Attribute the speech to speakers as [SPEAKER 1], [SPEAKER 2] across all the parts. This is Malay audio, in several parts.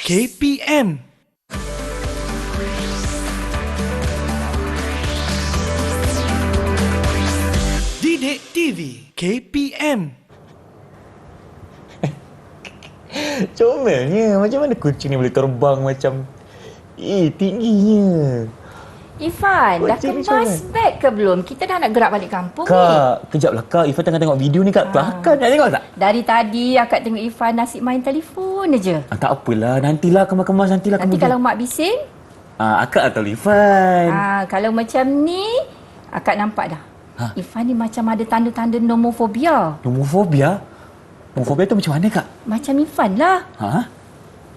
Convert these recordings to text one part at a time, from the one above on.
[SPEAKER 1] KPM. Didik TV KPM.
[SPEAKER 2] Comelnya. Macam mana kucing ni boleh terbang macam tingginya.
[SPEAKER 3] Ifan, dah
[SPEAKER 2] Kucing ni
[SPEAKER 3] kemas
[SPEAKER 2] comel.
[SPEAKER 3] beg ke belum? Kita dah nak gerak balik kampung ni.
[SPEAKER 2] Kak, kejaplah Kak. Ifan tengah tengok video ni Kak. Kelakar nak tengok tak?
[SPEAKER 3] Dari tadi akak tengok Ifan asyik main telefon aja.
[SPEAKER 2] Tak apalah. Nantilah kemas-kemas. Nantilah
[SPEAKER 3] Nanti
[SPEAKER 2] kemudian.
[SPEAKER 3] kalau mak bising,
[SPEAKER 2] Akak atau Ifan.
[SPEAKER 3] kalau macam ni, akak nampak dah.
[SPEAKER 2] Ha?
[SPEAKER 3] Ifan ni macam ada tanda-tanda nomofobia.
[SPEAKER 2] Nomofobia? Nomofobia tu macam mana Kak?
[SPEAKER 3] Macam Ifan lah.
[SPEAKER 2] Ha?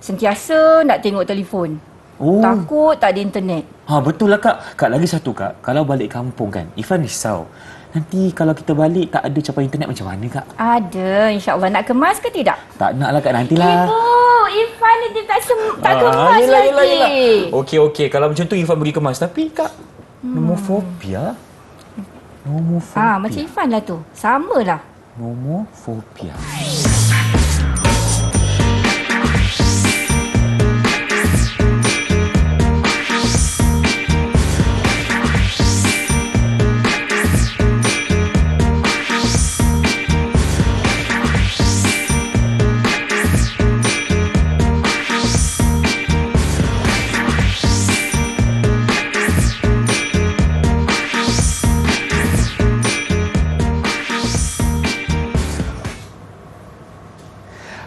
[SPEAKER 3] Sentiasa nak tengok telefon.
[SPEAKER 2] Oh.
[SPEAKER 3] Takut tak ada internet.
[SPEAKER 2] Betul lah Kak. Kak, lagi satu Kak. Kalau balik kampung kan, Ifan risau. Nanti kalau kita balik tak ada capai internet macam mana Kak?
[SPEAKER 3] Ada, insyaAllah. Nak kemas ke tidak?
[SPEAKER 2] Tak nak lah Kak, nantilah.
[SPEAKER 3] Ibu, Ifan ni dia tak kemas lagi.
[SPEAKER 2] Okey. Kalau macam tu Ifan pergi kemas. Tapi Kak, nomofobia? Nomofobia.
[SPEAKER 3] Macam Ifan lah tu. Sama lah.
[SPEAKER 2] Nomofobia.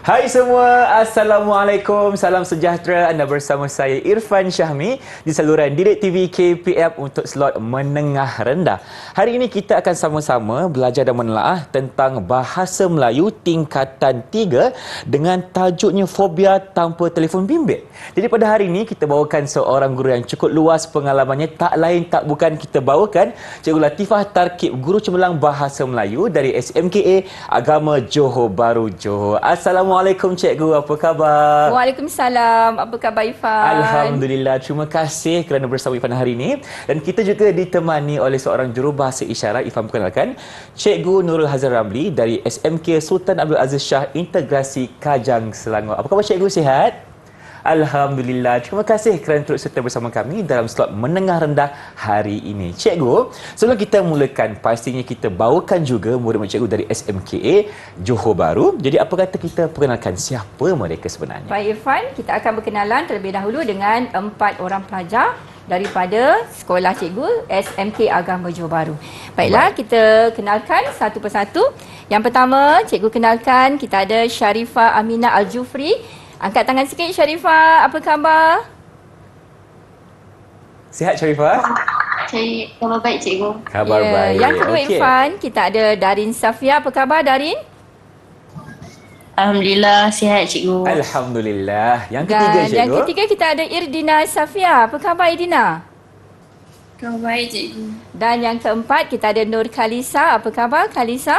[SPEAKER 2] Hai semua, Assalamualaikum, salam sejahtera. Anda bersama saya Irfan Syahmi di saluran Didik TV KPM untuk slot menengah rendah. Hari ini kita akan sama-sama belajar dan menelaah tentang bahasa Melayu tingkatan 3 dengan tajuknya fobia tanpa telefon bimbit. Jadi pada hari ini kita bawakan seorang guru yang cukup luas pengalamannya, tak lain tak bukan kita bawakan Cikgu Latifah Tarkib, guru cemerlang bahasa Melayu dari SMKA Agama Johor Bahru, Johor. Assalamualaikum Cikgu, apa khabar?
[SPEAKER 3] Waalaikumsalam. Apa khabar Ifan?
[SPEAKER 2] Alhamdulillah, terima kasih kerana bersama Ifan hari ini. Dan kita juga ditemani oleh seorang jurubahasa isyarat. Ifan perkenalkan Cikgu Nurul Hazar Ramli dari SMK Sultan Abdul Aziz Shah Integrasi Kajang, Selangor. Apa khabar Cikgu, sihat? Alhamdulillah. Terima kasih kerana turut serta bersama kami dalam slot menengah rendah hari ini. Cikgu, sebelum kita mulakan, pastinya kita bawakan juga murid-murid cikgu dari SMKA Johor Bahru. Jadi apa kata kita perkenalkan siapa mereka sebenarnya?
[SPEAKER 3] Baik Irfan, kita akan berkenalan terlebih dahulu dengan 4 orang pelajar daripada sekolah cikgu SMK Agama Johor Bahru. Baiklah, kita kenalkan satu persatu. Yang pertama, cikgu kenalkan kita ada Sharifah Aminah Al-Jufri. Angkat tangan sikit Sharifah, apa khabar?
[SPEAKER 2] Sihat Sharifah?
[SPEAKER 4] Khabar baik cikgu.
[SPEAKER 2] Khabar baik.
[SPEAKER 3] Yang kedua
[SPEAKER 2] Okey.
[SPEAKER 3] Irfan, kita ada Darin Safia. Apa khabar Darin?
[SPEAKER 4] Alhamdulillah sihat cikgu.
[SPEAKER 2] Alhamdulillah. Yang ketiga
[SPEAKER 3] Dan
[SPEAKER 2] cikgu?
[SPEAKER 3] yang ketiga kita ada Irdina Safia. Apa khabar Irdina?
[SPEAKER 4] Khabar baik cikgu.
[SPEAKER 3] Dan yang keempat kita ada Nur Kalisa. Apa khabar Kalisa?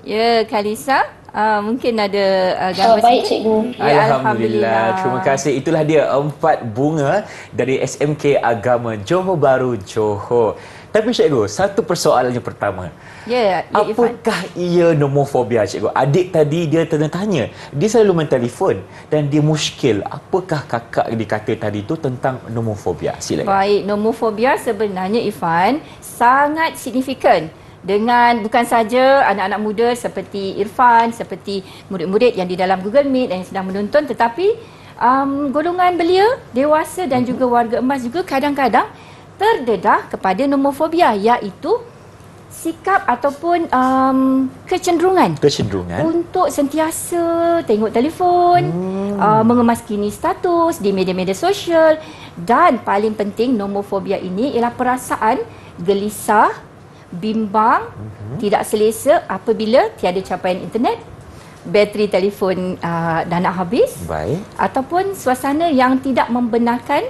[SPEAKER 3] Ya, Kalisa. Mungkin ada gambar
[SPEAKER 4] Khabar baik
[SPEAKER 3] sikit.
[SPEAKER 4] cikgu.
[SPEAKER 3] Ya,
[SPEAKER 2] Alhamdulillah. Terima kasih. Itulah dia 4 bunga dari SMK Agama Johor Bahru, Johor. Tapi cikgu, satu persoalan yang pertama.
[SPEAKER 3] Ya, Irfan.
[SPEAKER 2] Apakah ia nomofobia cikgu? Adik tadi dia tanya. Dia selalu main telefon dan dia muskil. Apakah kakak dikata tadi tu tentang nomofobia? Silakan.
[SPEAKER 3] Baik, nomofobia sebenarnya Irfan sangat signifikan dengan bukan saja anak-anak muda seperti Irfan, seperti murid-murid yang di dalam Google Meet yang sedang menonton, tetapi golongan belia, dewasa dan juga warga emas juga kadang-kadang terdedah kepada nomofobia, iaitu sikap ataupun kecenderungan untuk sentiasa tengok telefon, mengemaskini status di media-media sosial, dan paling penting nomofobia ini ialah perasaan gelisah, bimbang, tidak selesa apabila tiada capaian internet, bateri telefon dah nak habis, ataupun suasana yang tidak membenarkan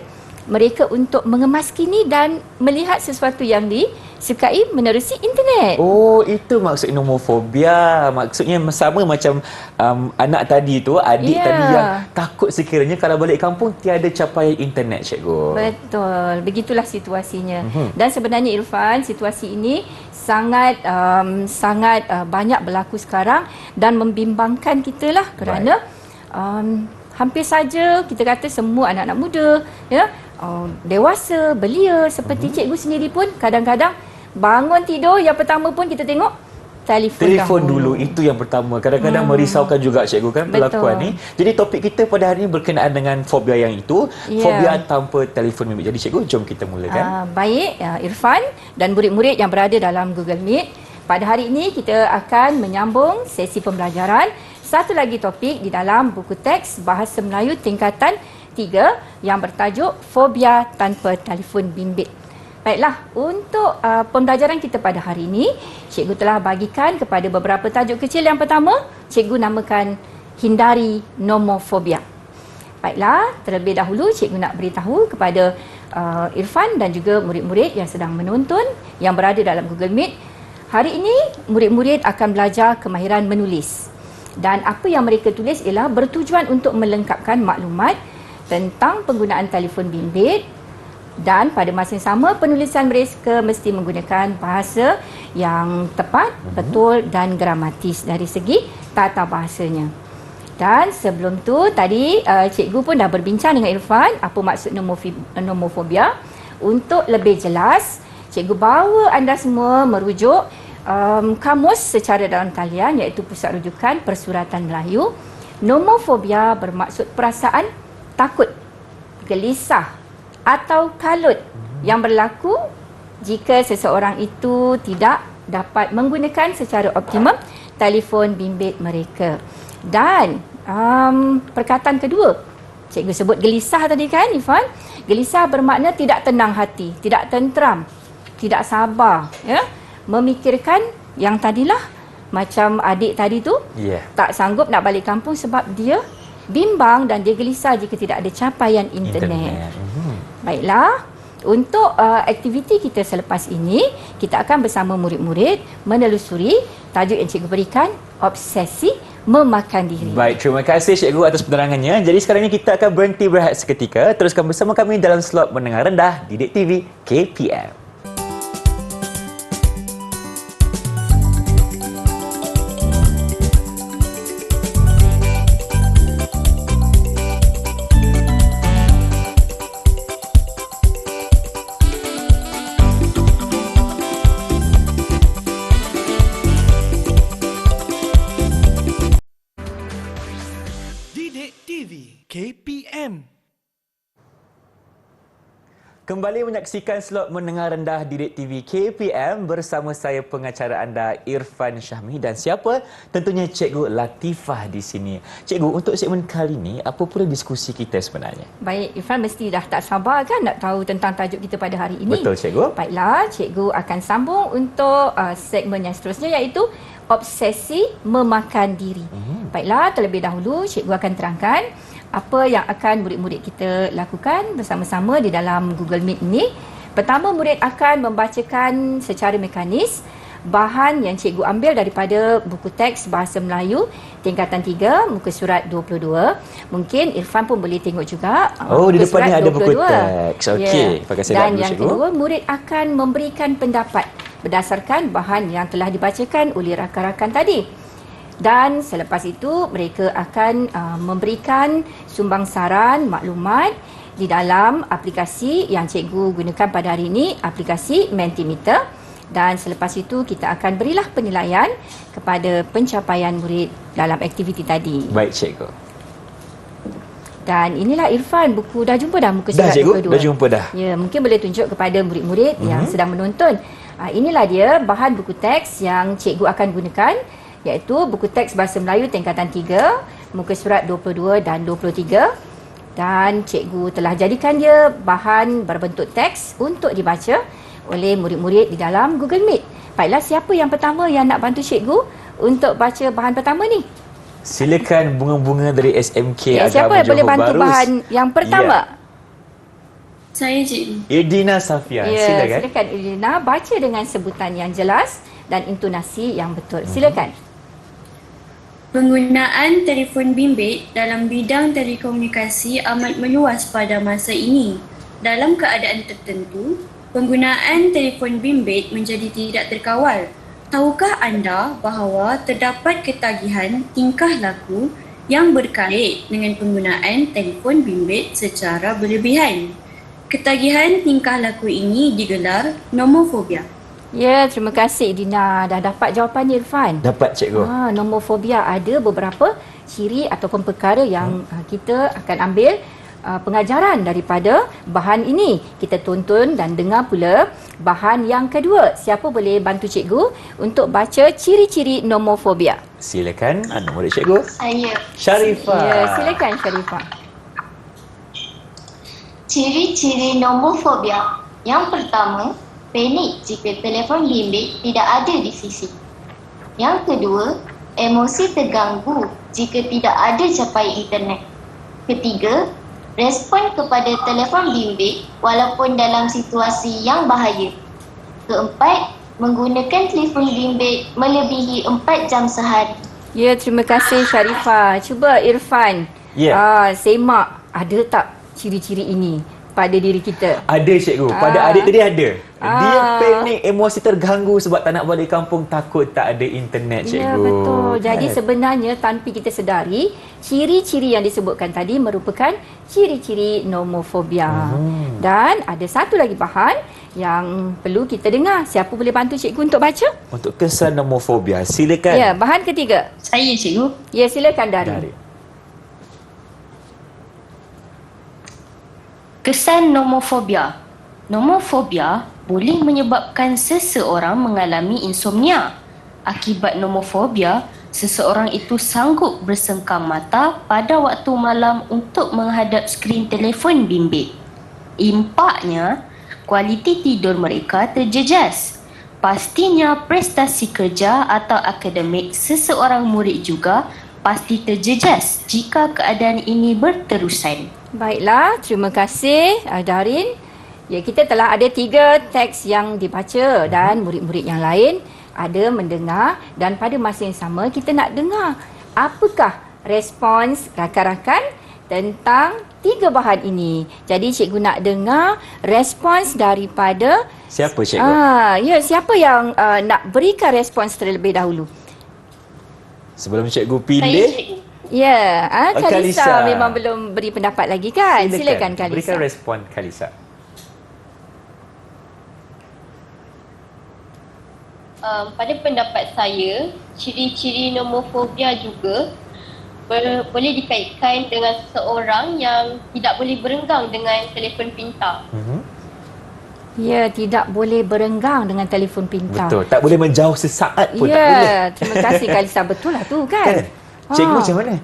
[SPEAKER 3] mereka untuk mengemaskini dan melihat sesuatu yang disukai menerusi internet.
[SPEAKER 2] Oh, itu maksud nomofobia. Maksudnya sama macam anak tadi tu, adik tadi yang takut sekiranya kalau balik kampung tiada capaian internet, cikgu.
[SPEAKER 3] Betul. Begitulah situasinya. Dan sebenarnya Irfan, situasi ini sangat banyak berlaku sekarang dan membimbangkan kita lah kerana hampir saja kita kata semua anak-anak muda, ya, dewasa, belia seperti cikgu sendiri pun kadang-kadang bangun tidur yang pertama pun kita tengok telefon
[SPEAKER 2] dulu itu yang pertama. Kadang-kadang merisaukan juga cikgu kan perlakuan ni. Jadi topik kita pada hari ini berkenaan dengan fobia yang itu, fobia tanpa telefon bimbit. Jadi cikgu, jom kita mulakan.
[SPEAKER 3] Baik, Irfan dan murid-murid yang berada dalam Google Meet. Pada hari ini kita akan menyambung sesi pembelajaran satu lagi topik di dalam buku teks Bahasa Melayu tingkatan 3 yang bertajuk Fobia Tanpa Telefon Bimbit. Baiklah, untuk pembelajaran kita pada hari ini, cikgu telah bagikan kepada beberapa tajuk kecil. Yang pertama, cikgu namakan hindari nomofobia. Baiklah, terlebih dahulu cikgu nak beritahu kepada Irfan dan juga murid-murid yang sedang menonton, yang berada dalam Google Meet. Hari ini, murid-murid akan belajar kemahiran menulis. Dan apa yang mereka tulis ialah bertujuan untuk melengkapkan maklumat tentang penggunaan telefon bimbit. Dan pada masa yang sama, penulisan mereka mesti menggunakan bahasa yang tepat, betul dan gramatis dari segi tata bahasanya. Dan sebelum tu, tadi cikgu pun dah berbincang dengan Irfan apa maksud nomofobia. Untuk lebih jelas, cikgu bawa anda semua merujuk kamus secara dalam talian, iaitu Pusat Rujukan Persuratan Melayu. Nomofobia bermaksud perasaan takut, gelisah atau kalut yang berlaku jika seseorang itu tidak dapat menggunakan secara optimum telefon bimbit mereka. Dan perkataan kedua, cikgu sebut gelisah tadi kan, Irfan? Gelisah bermakna tidak tenang hati, tidak tenteram, tidak sabar, ya? Memikirkan yang tadilah, macam adik tadi tu, tak sanggup nak balik kampung sebab dia bimbang dan dia gelisah jika tidak ada capaian internet. Baiklah, untuk aktiviti kita selepas ini, kita akan bersama murid-murid menelusuri tajuk yang cikgu berikan, obsesi memakan diri.
[SPEAKER 2] Baik, terima kasih cikgu atas penerangannya. Jadi sekarang ini kita akan berhenti berehat seketika. Teruskan bersama kami dalam slot Mendengar Rendah Didik TV KPM.
[SPEAKER 1] KPM.
[SPEAKER 2] Kembali menyaksikan slot Mendengar Rendah Didik TV KPM bersama saya pengacara anda Irfan Syahmi dan siapa? Tentunya Cikgu Latifah di sini. Cikgu, untuk segmen kali ini apa pula diskusi kita sebenarnya?
[SPEAKER 3] Baik, Irfan mesti dah tak sabar kan nak tahu tentang tajuk kita pada hari ini.
[SPEAKER 2] Betul Cikgu.
[SPEAKER 3] Baiklah, Cikgu akan sambung untuk segmen yang seterusnya, iaitu obsesi memakan diri. Baiklah, terlebih dahulu Cikgu akan terangkan apa yang akan murid-murid kita lakukan bersama-sama di dalam Google Meet ini. Pertama, murid akan membacakan secara mekanis bahan yang cikgu ambil daripada buku teks Bahasa Melayu tingkatan 3, muka surat 22. Mungkin Irfan pun boleh tengok juga.
[SPEAKER 2] Oh, di depannya ada buku teks. Okey, pakai saya
[SPEAKER 3] dan yang kedua, murid akan memberikan pendapat berdasarkan bahan yang telah dibacakan oleh rakan-rakan tadi. Dan selepas itu, mereka akan memberikan sumbangsaran maklumat di dalam aplikasi yang cikgu gunakan pada hari ini, aplikasi Mentimeter. Dan selepas itu, kita akan berilah penilaian kepada pencapaian murid dalam aktiviti tadi.
[SPEAKER 2] Baik, cikgu.
[SPEAKER 3] Dan inilah Irfan, buku dah jumpa dah muka surat 22?
[SPEAKER 2] Dah jumpa dah.
[SPEAKER 3] Ya, mungkin boleh tunjuk kepada murid-murid yang sedang menonton. Inilah dia bahan buku teks yang cikgu akan gunakan, iaitu buku teks Bahasa Melayu tingkatan 3, muka surat 22 dan 23. Dan cikgu telah jadikan dia bahan berbentuk teks untuk dibaca oleh murid-murid di dalam Google Meet. Baiklah, siapa yang pertama yang nak bantu cikgu untuk baca bahan pertama ni?
[SPEAKER 2] Silakan bunga-bunga dari SMK Agama
[SPEAKER 3] siapa yang boleh bantu
[SPEAKER 2] Barus.
[SPEAKER 3] bahan yang pertama?
[SPEAKER 4] Saya cikgu.
[SPEAKER 2] Irdina Safia. Silakan.
[SPEAKER 3] Silakan Irdina baca dengan sebutan yang jelas dan intonasi yang betul. Silakan.
[SPEAKER 4] Penggunaan telefon bimbit dalam bidang telekomunikasi amat meluas pada masa ini. Dalam keadaan tertentu, penggunaan telefon bimbit menjadi tidak terkawal. Tahukah anda bahawa terdapat ketagihan tingkah laku yang berkait dengan penggunaan telefon bimbit secara berlebihan. Ketagihan tingkah laku ini digelar nomofobia.
[SPEAKER 3] Ya, terima kasih Dina. Dah dapat jawapan Irfan.
[SPEAKER 2] Dapat cikgu.
[SPEAKER 3] Nomofobia ada beberapa ciri ataupun perkara yang kita akan ambil pengajaran daripada bahan ini. Kita tonton dan dengar pula bahan yang kedua. Siapa boleh bantu cikgu untuk baca ciri-ciri nomofobia?
[SPEAKER 2] Silakan anak murid cikgu.
[SPEAKER 5] Saya.
[SPEAKER 2] Sharifah.
[SPEAKER 3] Ya, silakan Sharifah.
[SPEAKER 5] Ciri-ciri nomofobia. Yang pertama, panik jika telefon bimbit tidak ada di sisi. Yang kedua, emosi terganggu jika tidak ada capai internet. Ketiga, respon kepada telefon bimbit walaupun dalam situasi yang bahaya. Keempat, menggunakan telefon bimbit melebihi 4 jam sehari.
[SPEAKER 3] Ya, terima kasih Sharifah. Cuba Irfan, semak ada tak ciri-ciri ini pada diri kita?
[SPEAKER 2] Ada cikgu. Pada adik tadi ada. Dia panik, emosi terganggu sebab tak nak balik kampung, takut tak ada internet cikgu.
[SPEAKER 3] Ya, betul. Jadi sebenarnya tanpa kita sedari, ciri-ciri yang disebutkan tadi merupakan ciri-ciri nomofobia. Dan ada satu lagi bahan yang perlu kita dengar. Siapa boleh bantu cikgu untuk baca?
[SPEAKER 2] Untuk kesan nomofobia, silakan.
[SPEAKER 3] Ya, bahan ketiga.
[SPEAKER 4] Saya, cikgu.
[SPEAKER 3] Ya, silakan Dari.
[SPEAKER 6] Kesan nomofobia. Nomofobia boleh menyebabkan seseorang mengalami insomnia. Akibat nomofobia, seseorang itu sanggup bersengkam mata pada waktu malam untuk menghadap skrin telefon bimbit. Impaknya, kualiti tidur mereka terjejas. Pastinya prestasi kerja atau akademik seseorang murid juga pasti terjejas jika keadaan ini berterusan.
[SPEAKER 3] Baiklah, terima kasih Darin. Ya, kita telah ada 3 teks yang dibaca dan murid-murid yang lain ada mendengar, dan pada masa yang sama kita nak dengar apakah respons rakan-rakan tentang 3 bahan ini. Jadi cikgu nak dengar respons daripada
[SPEAKER 2] Siapa cikgu?
[SPEAKER 3] siapa yang nak berikan respons terlebih dahulu?
[SPEAKER 2] Sebelum cikgu
[SPEAKER 5] Saya,
[SPEAKER 2] pilih,
[SPEAKER 5] cikgu.
[SPEAKER 3] Ya, Kalisa
[SPEAKER 2] Kalisa
[SPEAKER 3] memang belum beri pendapat lagi kan? Silakan Kalisa.
[SPEAKER 2] Berikan respon Kalisa.
[SPEAKER 7] Pada pendapat saya, ciri-ciri nomofobia juga boleh dikaitkan dengan seseorang yang tidak boleh berenggang dengan telefon pintar.
[SPEAKER 3] Ya, tidak boleh berenggang dengan telefon pintar.
[SPEAKER 2] Betul. Tak boleh menjauh sesaat pun, tak boleh.
[SPEAKER 3] Ya, terima kasih Kalisa. Betul lah tu kan?
[SPEAKER 2] Cikgu macam mana?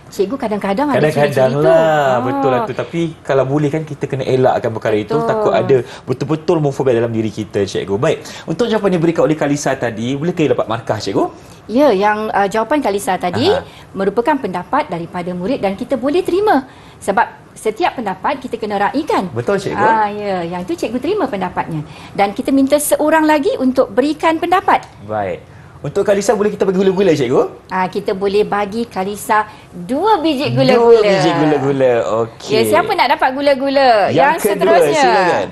[SPEAKER 3] Cikgu kadang-kadang ada ciri-ciri
[SPEAKER 2] Kadang-kadang
[SPEAKER 3] tu.
[SPEAKER 2] lah, betul lah tu. Tapi kalau boleh kan kita kena elakkan perkara itu.
[SPEAKER 3] Betul.
[SPEAKER 2] Takut ada betul-betul homofobia dalam diri kita, cikgu. Baik, untuk jawapan yang diberikan oleh Kalisa tadi, boleh ke dapat markah, cikgu?
[SPEAKER 3] Ya, yang jawapan Kalisa tadi merupakan pendapat daripada murid dan kita boleh terima. Sebab setiap pendapat kita kena raikan.
[SPEAKER 2] Betul, cikgu.
[SPEAKER 3] Ya, yang tu cikgu terima pendapatnya. Dan kita minta seorang lagi untuk berikan pendapat.
[SPEAKER 2] Baik. Untuk Kalisa boleh kita bagi gula-gula, cikgu?
[SPEAKER 3] Kita boleh bagi Kalisa 2 biji gula-gula.
[SPEAKER 2] 2 biji gula-gula, okey.
[SPEAKER 3] Ya, siapa nak dapat gula-gula? Yang
[SPEAKER 2] kedua,
[SPEAKER 3] seterusnya.
[SPEAKER 2] silakan.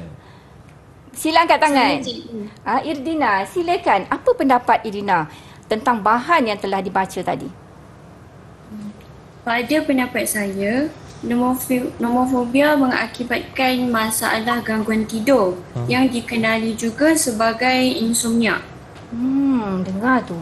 [SPEAKER 3] Sila angkat tangan.
[SPEAKER 4] Saya, cikgu.
[SPEAKER 3] Irdina, silakan. Apa pendapat Irdina tentang bahan yang telah dibaca tadi?
[SPEAKER 4] Pada pendapat saya, nomofobia mengakibatkan masalah gangguan tidur yang dikenali juga sebagai insomnia.
[SPEAKER 3] Dengar tu.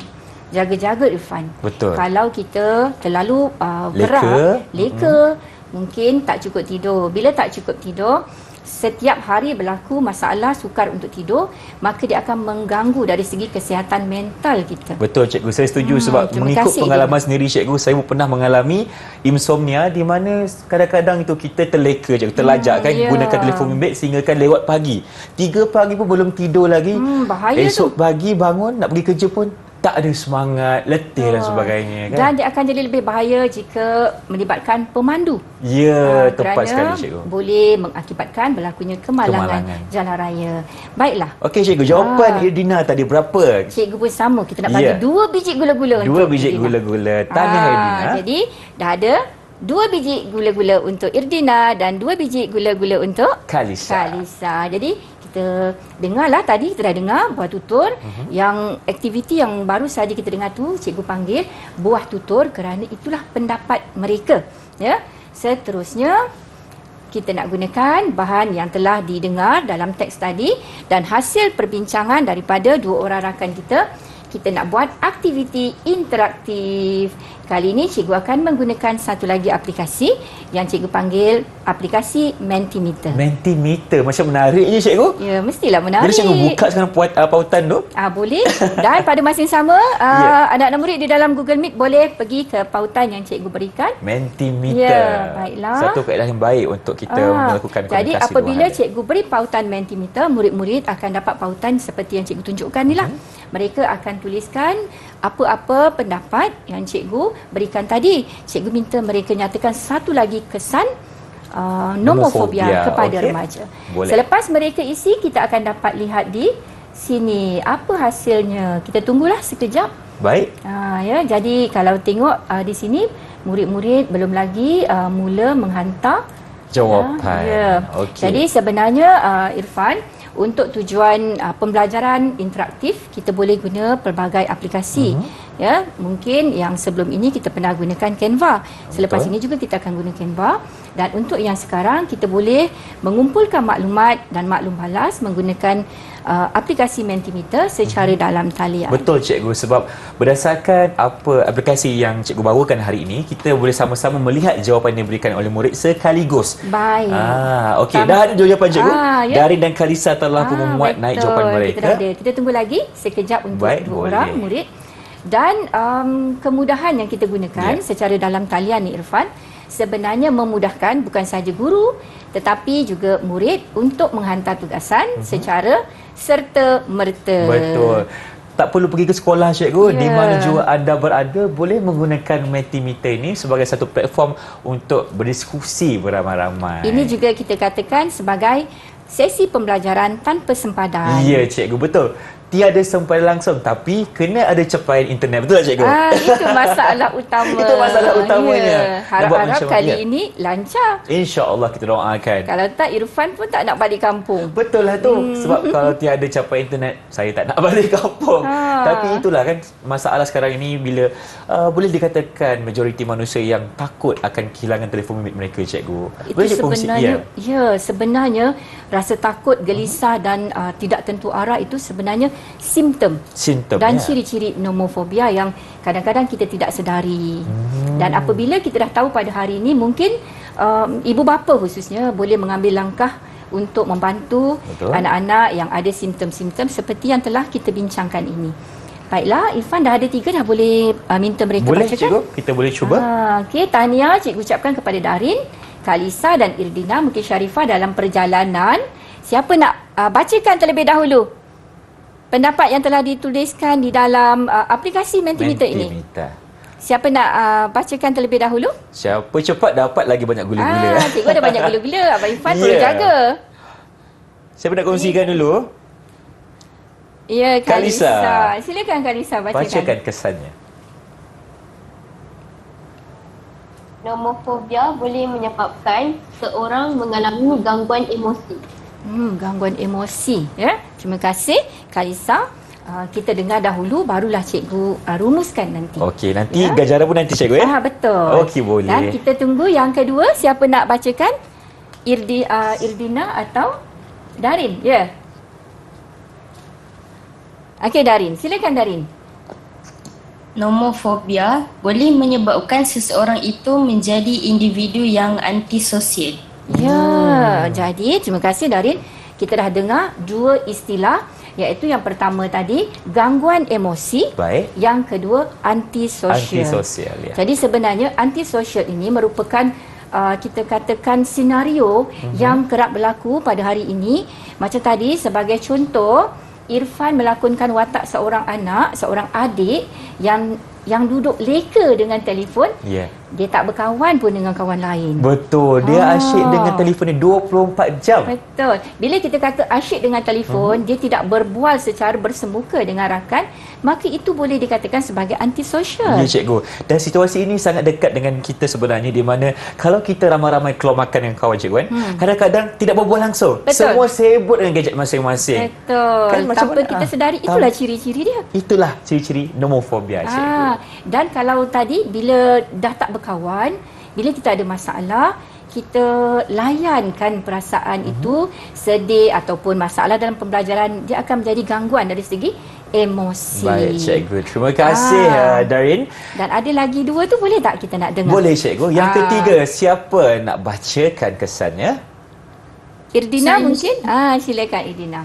[SPEAKER 3] Jaga-jaga Irfan.
[SPEAKER 2] Betul.
[SPEAKER 3] Kalau kita terlalu berat, leka, mungkin tak cukup tidur. Bila tak cukup tidur, setiap hari berlaku masalah sukar untuk tidur, maka dia akan mengganggu dari segi kesihatan mental kita.
[SPEAKER 2] Betul, cikgu. Saya setuju sebab
[SPEAKER 3] terima
[SPEAKER 2] mengikut
[SPEAKER 3] kasih,
[SPEAKER 2] pengalaman sendiri, cikgu, saya pun pernah mengalami insomnia di mana kadang-kadang itu kita terleka, cikgu, terlajak kan
[SPEAKER 3] ya.
[SPEAKER 2] gunakan telefon bimbit sehingga kan lewat pagi. 3 pagi pun belum tidur lagi.
[SPEAKER 3] Bahaya
[SPEAKER 2] Esok pagi bangun nak pergi kerja pun tak ada semangat, letih dan sebagainya kan.
[SPEAKER 3] Dan dia akan jadi lebih bahaya jika melibatkan pemandu.
[SPEAKER 2] Ya, tepat sekali,
[SPEAKER 3] Kerana
[SPEAKER 2] cikgu.
[SPEAKER 3] boleh mengakibatkan berlakunya kemalangan jalan raya. Baiklah.
[SPEAKER 2] Okey, cikgu, jawapan Irdina tadi berapa?
[SPEAKER 3] Cikgu pun sama. Kita nak bagi
[SPEAKER 2] Ya.
[SPEAKER 3] 2 biji gula-gula
[SPEAKER 2] 2
[SPEAKER 3] untuk
[SPEAKER 2] biji
[SPEAKER 3] Irdina.
[SPEAKER 2] gula-gula. Tahniah, Irdina.
[SPEAKER 3] Jadi dah ada 2 biji gula-gula untuk Irdina dan 2 biji gula-gula untuk
[SPEAKER 2] Kalisa.
[SPEAKER 3] Kalisa. Jadi kita kita dengarlah tadi, kita dah dengar buah tutur. Yang aktiviti yang baru saja kita dengar tu cikgu panggil buah tutur kerana itulah pendapat mereka. Ya. Seterusnya kita nak gunakan bahan yang telah didengar dalam teks tadi dan hasil perbincangan daripada dua orang rakan kita. Kita nak buat aktiviti interaktif. Kali ini cikgu akan menggunakan satu lagi aplikasi yang cikgu panggil aplikasi Mentimeter.
[SPEAKER 2] Mentimeter. Macam menariknya cikgu.
[SPEAKER 3] Ya, mestilah menarik.
[SPEAKER 2] Boleh cikgu buka sekarang pautan tu?
[SPEAKER 3] Boleh. Dan pada masa yang sama, anak-anak murid di dalam Google Meet boleh pergi ke pautan yang cikgu berikan.
[SPEAKER 2] Mentimeter.
[SPEAKER 3] Ya, baiklah.
[SPEAKER 2] Satu kaedah yang baik untuk kita melakukan komunikasi.
[SPEAKER 3] Jadi apabila cikgu beri pautan Mentimeter, murid-murid akan dapat pautan seperti yang cikgu tunjukkan ni lah. Mereka akan tuliskan apa-apa pendapat yang cikgu berikan tadi. Cikgu minta mereka nyatakan satu lagi kesan nomofobia kepada remaja.
[SPEAKER 2] Boleh.
[SPEAKER 3] Selepas mereka isi, kita akan dapat lihat di sini apa hasilnya. Kita tunggulah sekejap.
[SPEAKER 2] Baik.
[SPEAKER 3] Ya, jadi kalau tengok di sini, murid-murid belum lagi mula menghantar
[SPEAKER 2] Jawapan.
[SPEAKER 3] Ya.
[SPEAKER 2] Okey.
[SPEAKER 3] Jadi sebenarnya Irfan, untuk tujuan pembelajaran interaktif, kita boleh guna pelbagai aplikasi. Ya, mungkin yang sebelum ini kita pernah gunakan Canva. Selepas ini juga kita akan guna Canva. Dan untuk yang sekarang, kita boleh mengumpulkan maklumat dan maklum balas menggunakan aplikasi Mentimeter secara dalam talian.
[SPEAKER 2] Betul cikgu, sebab berdasarkan apa aplikasi yang cikgu bawakan hari ini, kita boleh sama-sama melihat jawapan yang diberikan oleh murid sekaligus.
[SPEAKER 3] Baik.
[SPEAKER 2] Okey, dah ada jawapan cikgu.
[SPEAKER 3] Ya.
[SPEAKER 2] Darin dan Kalisa telah pun memuat naik jawapan mereka.
[SPEAKER 3] Kita dah ada. Kita tunggu lagi sekejap untuk dua orang murid. Dan kemudahan yang kita gunakan secara dalam talian ni Irfan, sebenarnya memudahkan bukan sahaja guru tetapi juga murid untuk menghantar tugasan secara serta-merta.
[SPEAKER 2] Betul. Tak perlu pergi ke sekolah cikgu. Di mana jua anda berada, boleh menggunakan Mentimeter ini sebagai satu platform untuk berdiskusi beramai-ramai.
[SPEAKER 3] Ini juga kita katakan sebagai sesi pembelajaran tanpa sempadan.
[SPEAKER 2] Ya cikgu, betul. Tiada sempadan langsung tapi kena ada capaian internet. Betul tak cikgu?
[SPEAKER 3] Itu masalah utama.
[SPEAKER 2] Itu masalah utamanya.
[SPEAKER 3] Harap-harap kali ini lancar.
[SPEAKER 2] InsyaAllah kita doakan.
[SPEAKER 3] Kalau tak, Irfan pun tak nak balik kampung.
[SPEAKER 2] Betul lah tu. Sebab kalau tiada capaian internet, saya tak nak balik kampung. Tapi itulah kan masalah sekarang ini bila boleh dikatakan majoriti manusia yang takut akan kehilangan telefon bimbit mereka cikgu.
[SPEAKER 3] Itu sebenarnya, sebenarnya rasa takut, gelisah dan tidak tentu arah itu sebenarnya simptom dan ciri-ciri nomofobia yang kadang-kadang kita tidak sedari. Dan apabila kita dah tahu pada hari ini, mungkin ibu bapa khususnya boleh mengambil langkah untuk membantu anak-anak yang ada simptom-simptom seperti yang telah kita bincangkan ini. Baiklah, Irfan dah ada 3, dah boleh minta mereka
[SPEAKER 2] boleh,
[SPEAKER 3] bacakan.
[SPEAKER 2] Cikgu, kita boleh cuba.
[SPEAKER 3] Okey, tahniah cikgu ucapkan kepada Darin, Kalisa dan Irdina, mungkin Sharifah dalam perjalanan. Siapa nak bacakan terlebih dahulu pendapat yang telah dituliskan di dalam aplikasi Mentimeter ini? Siapa nak bacakan terlebih dahulu?
[SPEAKER 2] Siapa cepat dapat lagi banyak gula-gula.
[SPEAKER 3] Cikgu ada banyak gula-gula. Abang Irfan perlu jaga.
[SPEAKER 2] Siapa nak kongsikan dulu?
[SPEAKER 3] Ya, Kalisa. Silakan Kalisa bacakan.
[SPEAKER 2] Bacakan kesannya.
[SPEAKER 7] Nomofobia boleh menyebabkan seorang mengalami gangguan emosi.
[SPEAKER 3] Gangguan emosi. Ya. Terima kasih Kalisa. Kita dengar dahulu, barulah cikgu rumuskan nanti.
[SPEAKER 2] Okey, nanti ganjaran pun nanti cikgu ya?
[SPEAKER 3] Betul.
[SPEAKER 2] Okey, boleh.
[SPEAKER 3] Dan kita tunggu yang kedua. Siapa nak bacakan? Irdina atau Darin? Ya. Okey, Darin. Silakan Darin.
[SPEAKER 6] Nomofobia boleh menyebabkan seseorang itu menjadi individu yang antisosial.
[SPEAKER 3] Ya, jadi terima kasih Darin. Kita dah dengar dua istilah, iaitu yang pertama tadi gangguan emosi.
[SPEAKER 2] Baik.
[SPEAKER 3] Yang kedua antisosial.
[SPEAKER 2] Antisosial, ya.
[SPEAKER 3] Jadi sebenarnya antisosial ini merupakan kita katakan senario yang kerap berlaku pada hari ini. Macam tadi sebagai contoh, Irfan melakonkan watak seorang anak, seorang adik yang duduk leka dengan telefon. dia tak berkawan pun dengan kawan lain.
[SPEAKER 2] Betul. Dia asyik dengan telefon ni 24 jam.
[SPEAKER 3] Betul. Bila kita kata asyik dengan telefon, dia tidak berbual secara bersemuka dengan rakan, maka itu boleh dikatakan sebagai antisosial.
[SPEAKER 2] Ya, cikgu. Dan situasi ini sangat dekat dengan kita sebenarnya, di mana kalau kita ramai-ramai keluar makan dengan kawan cikgu kan, kadang-kadang tidak berbual langsung.
[SPEAKER 3] Betul.
[SPEAKER 2] Semua sibuk dengan gadget masing-masing.
[SPEAKER 3] Betul.
[SPEAKER 2] Kan macam
[SPEAKER 3] Tanpa
[SPEAKER 2] mana?
[SPEAKER 3] kita sedari, itulah ciri-ciri dia.
[SPEAKER 2] Itulah ciri-ciri nomofobia, cikgu.
[SPEAKER 3] Dan kalau tadi bila dah tak berkawan, bila kita ada masalah, kita layankan perasaan itu, sedih ataupun masalah dalam pembelajaran, dia akan menjadi gangguan dari segi emosi.
[SPEAKER 2] Baik, cikgu. Terima kasih, Darin.
[SPEAKER 3] Dan ada lagi dua tu, boleh tak kita nak dengar?
[SPEAKER 2] Boleh, cikgu. Yang ketiga, siapa nak bacakan kesannya?
[SPEAKER 3] Irdina mungkin? Silakan Irdina.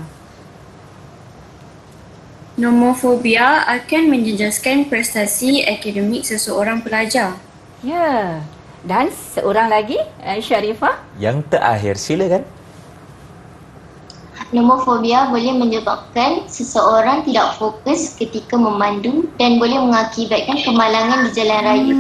[SPEAKER 4] Nomofobia akan menjejaskan prestasi akademik seseorang pelajar.
[SPEAKER 3] Ya. Dan seorang lagi, Sharifah.
[SPEAKER 2] Yang terakhir, silakan.
[SPEAKER 5] Nomofobia boleh menyebabkan seseorang tidak fokus ketika memandu dan boleh mengakibatkan kemalangan di jalan raya.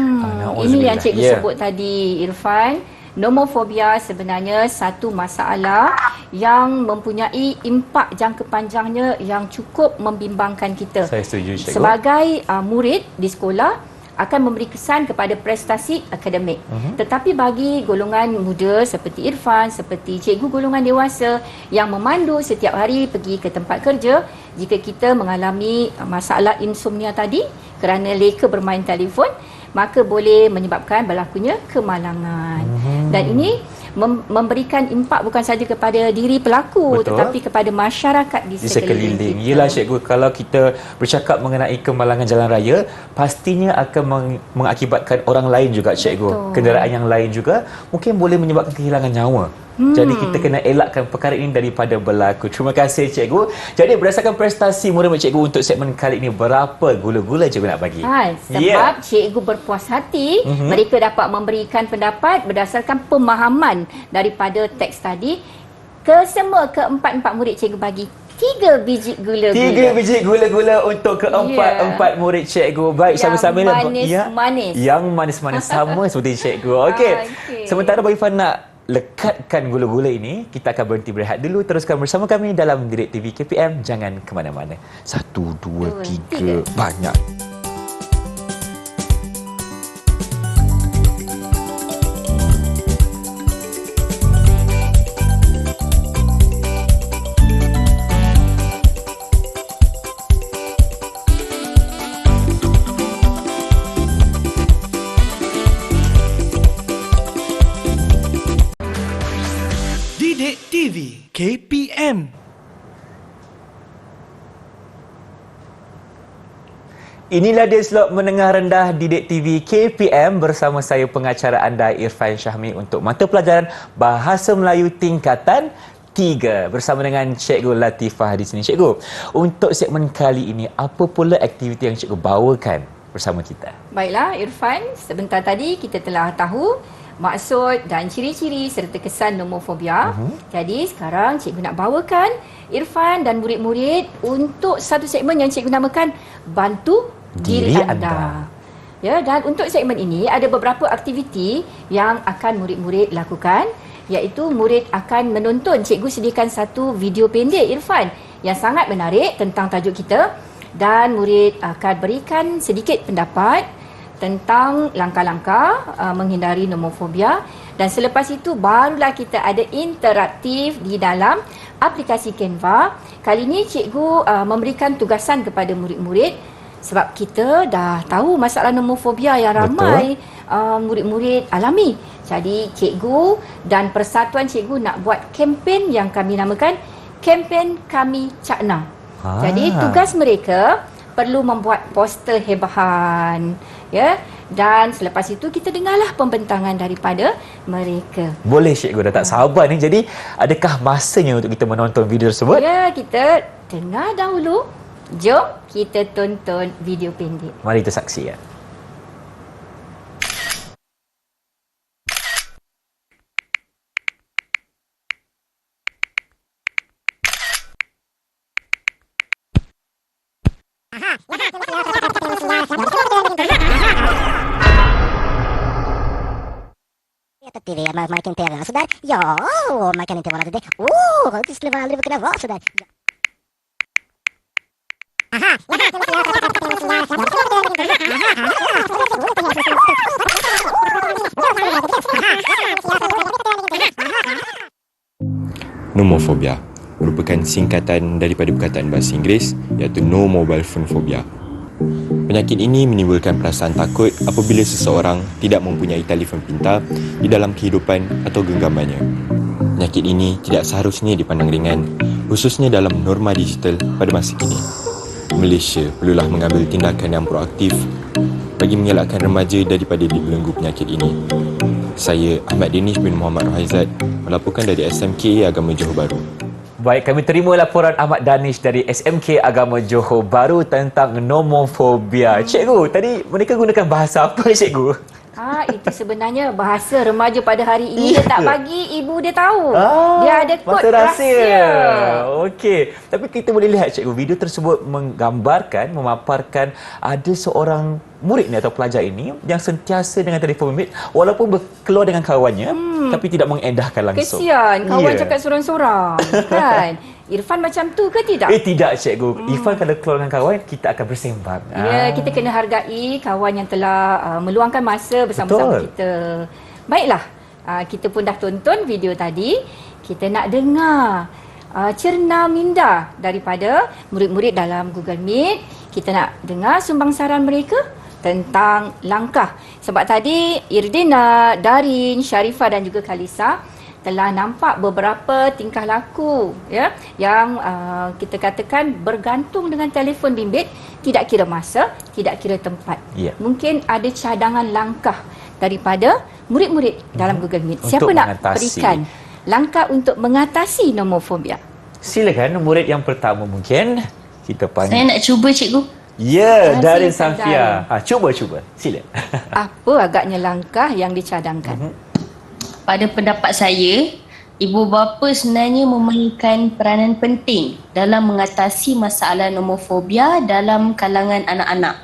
[SPEAKER 3] Ini yang cikgu sebut tadi, Irfan. Nomofobia sebenarnya satu masalah yang mempunyai impak jangka panjangnya yang cukup membimbangkan kita.
[SPEAKER 2] Saya setuju, cikgu.
[SPEAKER 3] Sebagai murid di sekolah, akan memberi kesan kepada prestasi akademik. Tetapi bagi golongan muda seperti Irfan, seperti cikgu golongan dewasa yang memandu setiap hari pergi ke tempat kerja, jika kita mengalami masalah insomnia tadi kerana leka bermain telefon, maka boleh menyebabkan berlakunya kemalangan. Dan ini memberikan impak bukan saja kepada diri pelaku, tetapi kepada masyarakat di sekeliling kita.
[SPEAKER 2] Yelah, cikgu, kalau kita bercakap mengenai kemalangan jalan raya, pastinya akan mengakibatkan orang lain juga, cikgu. Kenderaan yang lain juga mungkin boleh menyebabkan kehilangan nyawa. Jadi kita kena elakkan perkara ini daripada berlaku. Terima kasih, cikgu. Jadi berdasarkan prestasi murid cikgu untuk segmen kali ini, berapa gula-gula cikgu nak bagi?
[SPEAKER 3] Sebab cikgu berpuas hati, mereka dapat memberikan pendapat berdasarkan pemahaman daripada teks tadi. Keempat-empat murid cikgu bagi 3 biji gula-gula.
[SPEAKER 2] 3 biji gula-gula untuk keempat murid cikgu. Baik, sama-sama.
[SPEAKER 3] Manis-manis.
[SPEAKER 2] Yang manis-manis sama seperti cikgu. Okey. Sementara bagi Fan nak lekatkan gula-gula ini, kita akan berhenti berehat dulu. Teruskan bersama kami dalam Didik TV KPM. Jangan ke mana-mana. 1, 2, 3. Banyak.
[SPEAKER 1] Didik TV KPM.
[SPEAKER 2] Inilah dia slot menengah rendah Didik TV KPM bersama saya pengacara anda Irfan Syahmi untuk mata pelajaran Bahasa Melayu tingkatan 3 bersama dengan Cikgu Latifah di sini. Cikgu, untuk segmen kali ini, apa pula aktiviti yang cikgu bawakan bersama kita?
[SPEAKER 3] Baiklah, Irfan, sebentar tadi kita telah tahu maksud dan ciri-ciri serta kesan nomofobia. Jadi sekarang cikgu nak bawakan Irfan dan murid-murid untuk satu segmen yang cikgu namakan Bantu Diri Anda. Ya, dan untuk segmen ini ada beberapa aktiviti yang akan murid-murid lakukan, iaitu murid akan menonton, cikgu sediakan satu video pendek Irfan yang sangat menarik tentang tajuk kita, dan murid akan berikan sedikit pendapat tentang langkah-langkah menghindari nomofobia, dan selepas itu barulah kita ada interaktif di dalam aplikasi Canva. Kali ini cikgu memberikan tugasan kepada murid-murid sebab kita dah tahu masalah nomofobia yang ramai murid-murid alami. Jadi cikgu dan persatuan cikgu nak buat kempen yang kami namakan Kempen Kami Cakna. Jadi tugas mereka perlu membuat poster hebahan, ya, dan selepas itu kita dengarlah pembentangan daripada mereka.
[SPEAKER 2] Boleh, cikgu, dah tak sabar ni. Jadi adakah masanya untuk kita menonton video tersebut?
[SPEAKER 3] Ya, kita dengar dahulu. Jom kita tonton video pendek.
[SPEAKER 2] Mari kita saksikan.
[SPEAKER 8] TV makin terang sudah. Ya, makin terang sudah. Itu selama lebih kena wah sudah. Aha.
[SPEAKER 9] Nomophobia merupakan singkatan daripada perkataan bahasa Inggeris iaitu No Mobile Phone Phobia. Penyakit ini menimbulkan perasaan takut apabila seseorang tidak mempunyai telefon pintar di dalam kehidupan atau genggamannya. Penyakit ini tidak seharusnya dipandang ringan, khususnya dalam norma digital pada masa kini. Malaysia perlulah mengambil tindakan yang proaktif bagi mengelakkan remaja daripada dibelenggu penyakit ini. Saya Ahmad Danish bin Muhammad Rohaizat melaporkan dari SMK Agama Johor Bahru.
[SPEAKER 2] Baik, kami terima laporan Ahmad Danish dari SMK Agama Johor Bahru tentang nomophobia. Cikgu, tadi mereka gunakan bahasa apa, cikgu?
[SPEAKER 3] Itu sebenarnya bahasa remaja pada hari ini. Dia tak bagi ibu dia tahu. Dia ada kod
[SPEAKER 2] bahasa rahsia.
[SPEAKER 3] rahsia.
[SPEAKER 2] Okey. Tapi kita boleh lihat, cikgu, video tersebut menggambarkan, memaparkan ada seorang murid ni atau pelajar ini yang sentiasa dengan telefon bimbit walaupun keluar dengan kawannya tapi tidak mengendahkan langsung.
[SPEAKER 3] Kesian, kawan cakap sorang-sorang. Kan? Irfan macam tu ke tidak?
[SPEAKER 2] Tidak, cikgu. Irfan kalau keluar dengan kawan, kita akan bersembang.
[SPEAKER 3] Ya, kita kena hargai kawan yang telah meluangkan masa bersama-sama kita. Baiklah, kita pun dah tonton video tadi. Kita nak dengar cerna minda daripada murid-murid dalam Google Meet. Kita nak dengar sumbangsaran mereka tentang langkah. Sebab tadi Irdina, Darin, Sharifah dan juga Kalisa telah nampak beberapa tingkah laku ya yang kita katakan bergantung dengan telefon bimbit, tidak kira masa, tidak kira tempat. Mungkin ada cadangan langkah daripada murid-murid dalam Google Meet. Siapa nak berikan langkah untuk mengatasi nomophobia?
[SPEAKER 2] Silakan murid yang pertama mungkin kita panggil.
[SPEAKER 6] Saya nak cuba, cikgu.
[SPEAKER 2] Ya, Darin Safia. Cuba. Sila.
[SPEAKER 3] Apa agaknya langkah yang dicadangkan?
[SPEAKER 6] Pada pendapat saya, ibu bapa sebenarnya memainkan peranan penting dalam mengatasi masalah nomophobia dalam kalangan anak-anak.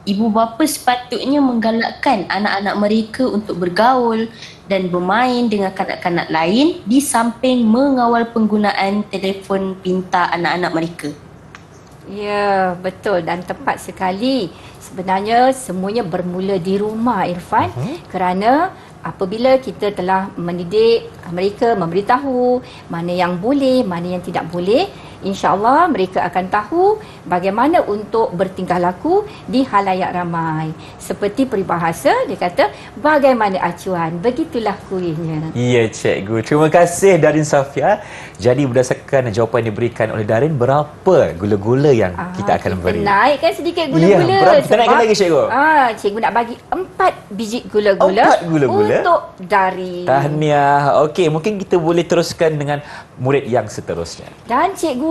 [SPEAKER 6] Ibu bapa sepatutnya menggalakkan anak-anak mereka untuk bergaul dan bermain dengan kanak-kanak lain di samping mengawal penggunaan telefon pintar anak-anak mereka.
[SPEAKER 3] Ya, betul dan tepat sekali. Sebenarnya semuanya bermula di rumah, Irfan. Kerana apabila kita telah mendidik mereka, memberitahu mana yang boleh, mana yang tidak boleh, insya-Allah mereka akan tahu bagaimana untuk bertingkah laku di halayak ramai. Seperti peribahasa, dia kata, bagaimana acuan, begitulah kuihnya.
[SPEAKER 2] Ya, cikgu. Terima kasih Darin Safia. Jadi berdasarkan jawapan yang diberikan oleh Darin, berapa gula-gula yang kita akan beri?
[SPEAKER 3] Kita naikkan sedikit gula-gula.
[SPEAKER 2] Ya, berapa? Kita naikkan lagi, cikgu.
[SPEAKER 3] Cikgu nak bagi 4 biji gula-gula.
[SPEAKER 2] 4 gula-gula?
[SPEAKER 3] Untuk Darin.
[SPEAKER 2] Tahniah. Okey, mungkin kita boleh teruskan dengan murid yang seterusnya.
[SPEAKER 3] Dan cikgu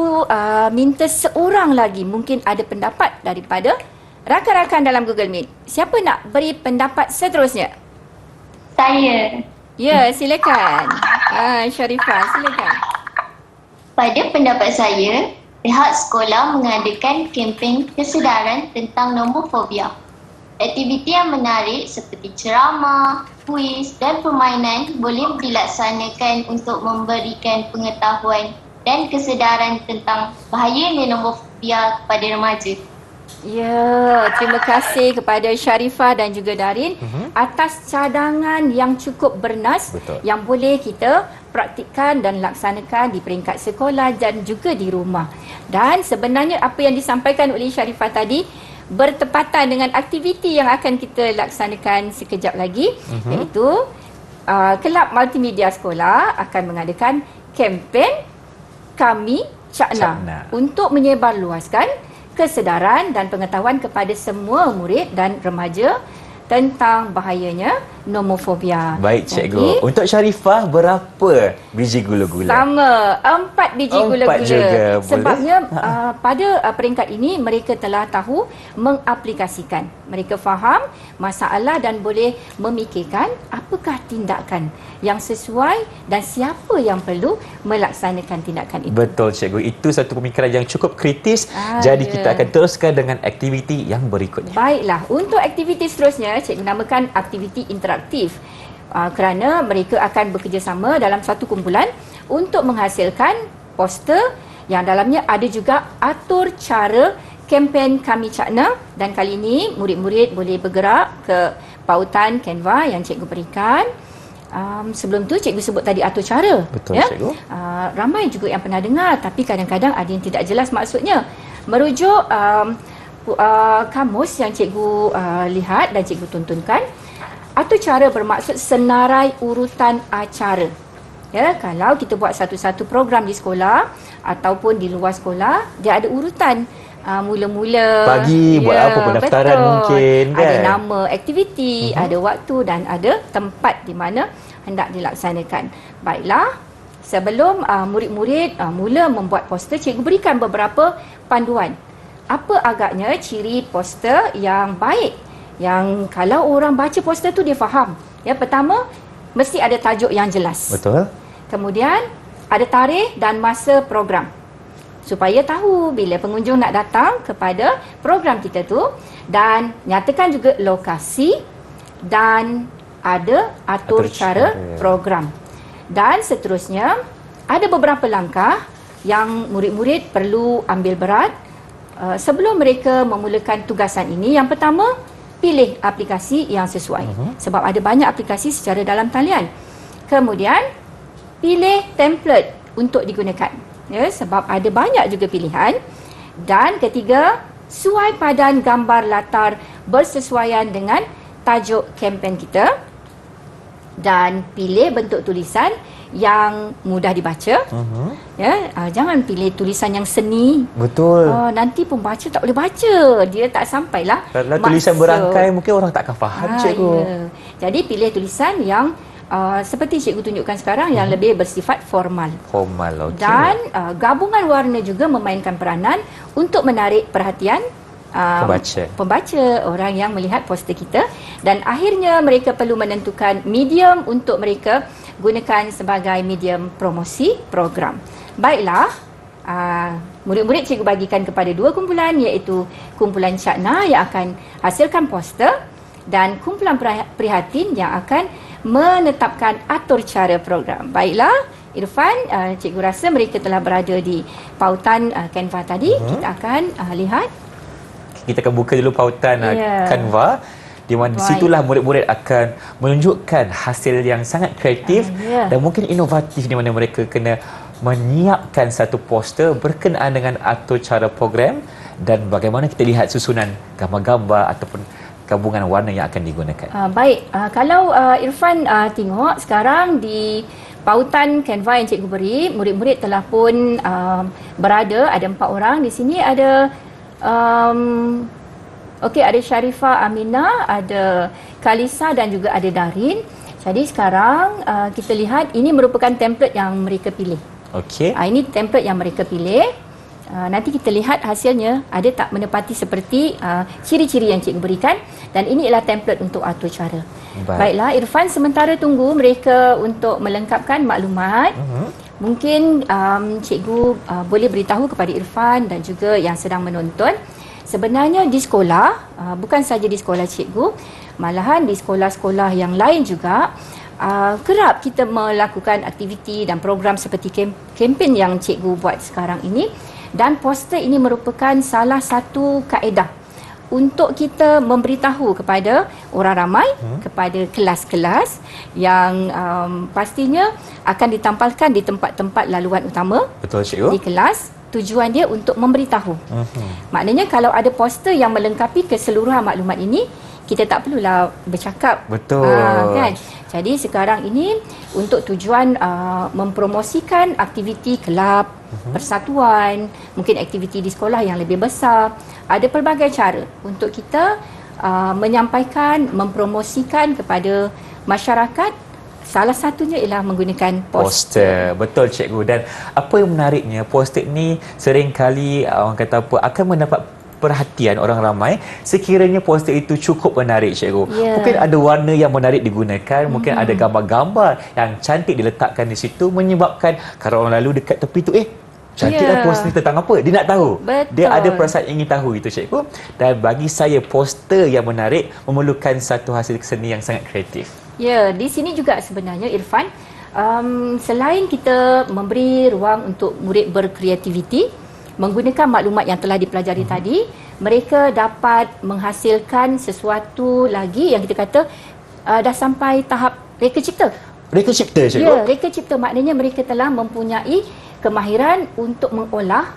[SPEAKER 3] minta seorang lagi mungkin ada pendapat daripada rakan-rakan dalam Google Meet. Siapa nak beri pendapat seterusnya?
[SPEAKER 5] Saya.
[SPEAKER 3] Ya, silakan. Sharifah, silakan.
[SPEAKER 5] Pada pendapat saya, pihak sekolah mengadakan kempen kesedaran tentang nomophobia. Aktiviti yang menarik seperti ceramah, kuis dan permainan boleh dilaksanakan untuk memberikan pengetahuan dan kesedaran tentang bahaya nomophobia kepada remaja.
[SPEAKER 3] Ya, terima kasih kepada Sharifah dan juga Darin atas cadangan yang cukup bernas yang boleh kita praktikkan dan laksanakan di peringkat sekolah dan juga di rumah. Dan sebenarnya apa yang disampaikan oleh Sharifah tadi bertepatan dengan aktiviti yang akan kita laksanakan sekejap lagi, iaitu Kelab Multimedia Sekolah akan mengadakan kempen Kami Cakna untuk menyebarluaskan kesedaran dan pengetahuan kepada semua murid dan remaja tentang bahayanya nomophobia.
[SPEAKER 2] Baik, cikgu. Untuk Sharifah, berapa biji gula-gula?
[SPEAKER 3] Sama, 4 biji gula-gula.
[SPEAKER 2] Juga.
[SPEAKER 3] Sebabnya pada peringkat ini mereka telah tahu mengaplikasikan. Mereka faham masalah dan boleh memikirkan apakah tindakan yang sesuai dan siapa yang perlu melaksanakan tindakan itu.
[SPEAKER 2] Betul, cikgu. Itu satu pemikiran yang cukup kritis. Jadi kita akan teruskan dengan aktiviti yang berikutnya.
[SPEAKER 3] Baiklah, untuk aktiviti seterusnya, cikgu namakan aktiviti interaktif. kerana mereka akan bekerjasama dalam satu kumpulan untuk menghasilkan poster yang dalamnya ada juga atur cara kempen Kami Cakna, dan kali ini murid-murid boleh bergerak ke pautan Canva yang cikgu berikan. Sebelum tu cikgu sebut tadi atur cara.
[SPEAKER 2] Betul, cikgu.
[SPEAKER 3] Ramai juga yang pernah dengar tapi kadang-kadang ada yang tidak jelas maksudnya. Merujuk kamus yang cikgu lihat dan cikgu tuntunkan, atur cara bermaksud senarai urutan acara. Ya, kalau kita buat satu-satu program di sekolah ataupun di luar sekolah, dia ada urutan. Mula-mula
[SPEAKER 2] pagi buat apa, pendaftaran
[SPEAKER 3] betul.
[SPEAKER 2] Mungkin kan.
[SPEAKER 3] Ada nama aktiviti, ada waktu dan ada tempat di mana hendak dilaksanakan. Baiklah, sebelum murid-murid mula membuat poster, cikgu berikan beberapa panduan. Apa agaknya ciri poster yang baik, yang kalau orang baca poster tu dia faham. Ya, pertama, mesti ada tajuk yang jelas.
[SPEAKER 2] Betul.
[SPEAKER 3] Kemudian ada tarikh dan masa program, supaya tahu bila pengunjung nak datang kepada program kita tu, dan nyatakan juga lokasi dan ada atur cara program. Dan seterusnya ada beberapa langkah yang murid-murid perlu ambil berat sebelum mereka memulakan tugasan ini. Yang pertama, pilih aplikasi yang sesuai. Sebab ada banyak aplikasi secara dalam talian. Kemudian pilih template untuk digunakan. Ya, sebab ada banyak juga pilihan. Dan ketiga, suai padan gambar latar bersesuaian dengan tajuk kempen kita. Dan pilih bentuk tulisan yang mudah dibaca. Ya, jangan pilih tulisan yang seni.
[SPEAKER 2] Betul.
[SPEAKER 3] Nanti pembaca tak boleh baca. Dia tak sampailah.
[SPEAKER 2] Kalau tulisan berangkai mungkin orang takkan faham, cikgu.
[SPEAKER 3] Ya. Jadi pilih tulisan yang seperti cikgu tunjukkan sekarang, yang lebih bersifat formal.
[SPEAKER 2] Formal, okey.
[SPEAKER 3] Dan gabungan warna juga memainkan peranan untuk menarik perhatian pembaca, orang yang melihat poster kita. Dan akhirnya mereka perlu menentukan medium untuk mereka gunakan sebagai medium promosi program. Baiklah, murid-murid cikgu bagikan kepada dua kumpulan, iaitu kumpulan Cakna yang akan hasilkan poster dan kumpulan prihatin yang akan menetapkan atur cara program. Baiklah, Irfan, cikgu rasa mereka telah berada di pautan Canva tadi. Kita akan lihat.
[SPEAKER 2] Kita akan buka dulu pautan Canva, di mana di situlah murid-murid akan menunjukkan hasil yang sangat kreatif dan mungkin inovatif, di mana mereka kena menyiapkan satu poster berkenaan dengan atur cara program dan bagaimana kita lihat susunan gambar-gambar ataupun gabungan warna yang akan digunakan.
[SPEAKER 3] Baik, kalau Irfan tengok sekarang di pautan Canva yang cikgu beri, murid-murid telah pun berada, ada 4 orang di sini. Ada ada Sharifah Aminah, ada Kalisa dan juga ada Darin. Jadi sekarang kita lihat ini merupakan template yang mereka pilih.
[SPEAKER 2] Okey.
[SPEAKER 3] Ini template yang mereka pilih. Nanti kita lihat hasilnya ada tak menepati seperti ciri-ciri yang cikgu berikan, dan ini adalah template untuk atur cara. Baiklah Irfan, sementara tunggu mereka untuk melengkapkan maklumat. Mungkin cikgu boleh beritahu kepada Irfan dan juga yang sedang menonton, sebenarnya di sekolah, bukan saja di sekolah cikgu, malahan di sekolah-sekolah yang lain juga kerap kita melakukan aktiviti dan program seperti kempen yang cikgu buat sekarang ini. Dan poster ini merupakan salah satu kaedah untuk kita memberitahu kepada orang ramai, kepada kelas-kelas yang pastinya akan ditampalkan di tempat-tempat laluan utama.
[SPEAKER 2] Betul, cikgu.
[SPEAKER 3] Di kelas, tujuan dia untuk memberitahu. Maknanya kalau ada poster yang melengkapi keseluruhan maklumat ini, kita tak perlulah bercakap.
[SPEAKER 2] Betul.
[SPEAKER 3] Kan? Jadi sekarang ini untuk tujuan mempromosikan aktiviti kelab, persatuan, mungkin aktiviti di sekolah yang lebih besar. Ada pelbagai cara untuk kita menyampaikan, mempromosikan kepada masyarakat. Salah satunya ialah menggunakan poster.
[SPEAKER 2] Betul, cikgu. Dan apa yang menariknya, poster ni seringkali orang kata apa, akan mendapat perhatian orang ramai sekiranya poster itu cukup menarik, cikgu. Mungkin ada warna yang menarik digunakan, mungkin ada gambar-gambar yang cantik diletakkan di situ, menyebabkan kalau orang lalu dekat tepi tu, cantiklah poster tentang apa? Dia nak tahu.
[SPEAKER 3] Betul.
[SPEAKER 2] Dia ada perasaan ingin tahu itu, cikgu. Dan bagi saya, poster yang menarik memerlukan satu hasil seni yang sangat kreatif.
[SPEAKER 3] Ya, di sini juga sebenarnya Irfan, selain kita memberi ruang untuk murid berkreativiti, menggunakan maklumat yang telah dipelajari tadi, mereka dapat menghasilkan sesuatu lagi yang kita kata dah sampai tahap reka cipta.
[SPEAKER 2] Reka cipta, cikgu?
[SPEAKER 3] Ya, reka cipta maknanya mereka telah mempunyai kemahiran untuk mengolah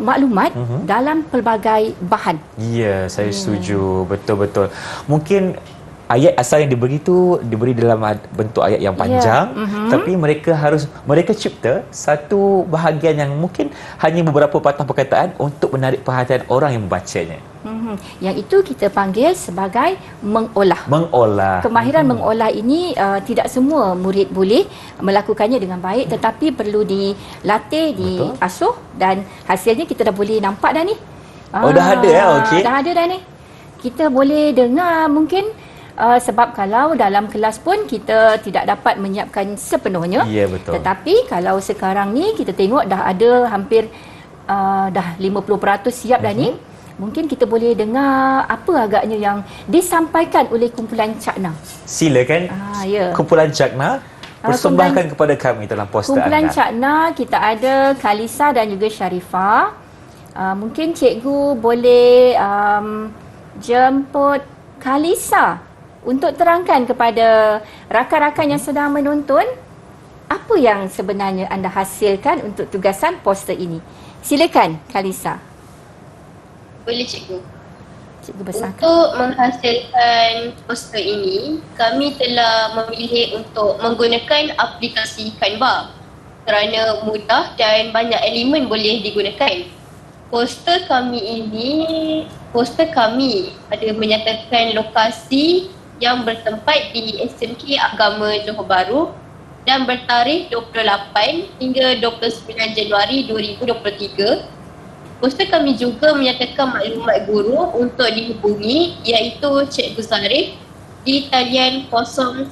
[SPEAKER 3] maklumat dalam pelbagai bahan.
[SPEAKER 2] Ya, saya setuju. Betul-betul. Mungkin ayat asal yang diberi tu diberi dalam bentuk ayat yang panjang, tapi mereka cipta satu bahagian yang mungkin hanya beberapa patah perkataan untuk menarik perhatian orang yang membacanya.
[SPEAKER 3] Yang itu kita panggil sebagai mengolah.
[SPEAKER 2] Mengolah.
[SPEAKER 3] Kemahiran mengolah ini tidak semua murid boleh melakukannya dengan baik, tetapi perlu dilatih, diasuh, dan hasilnya kita dah boleh nampak dah ni.
[SPEAKER 2] Oh, dah ada ya? Okey.
[SPEAKER 3] Dah ada dah ni. Kita boleh dengar mungkin sebab kalau dalam kelas pun kita tidak dapat menyiapkan sepenuhnya.
[SPEAKER 2] Ya, betul.
[SPEAKER 3] Tetapi kalau sekarang ni kita tengok dah ada hampir dah 50% siap dah ni. Mungkin kita boleh dengar apa agaknya yang disampaikan oleh kumpulan Cakna.
[SPEAKER 2] Silakan.
[SPEAKER 3] Ya.
[SPEAKER 2] Kumpulan Cakna persembahkan kepada kami dalam poster
[SPEAKER 3] kumpulan
[SPEAKER 2] anda.
[SPEAKER 3] Cakna kita ada Kalisa dan juga Sharifah. Mungkin cikgu boleh jemput Kalisa untuk terangkan kepada rakan-rakan yang sedang menonton apa yang sebenarnya anda hasilkan untuk tugasan poster ini. Silakan Kalisa.
[SPEAKER 7] Boleh cikgu.
[SPEAKER 3] Cikgu besarkan.
[SPEAKER 7] Untuk menghasilkan poster ini, kami telah memilih untuk menggunakan aplikasi Canva kerana mudah dan banyak elemen boleh digunakan. Poster kami ada menyatakan lokasi yang bertempat di SMK Agama Johor Bahru dan bertarikh 28 hingga 29 Januari 2023. Poster kami juga menyatakan maklumat guru untuk dihubungi iaitu Cikgu Zarif di talian 011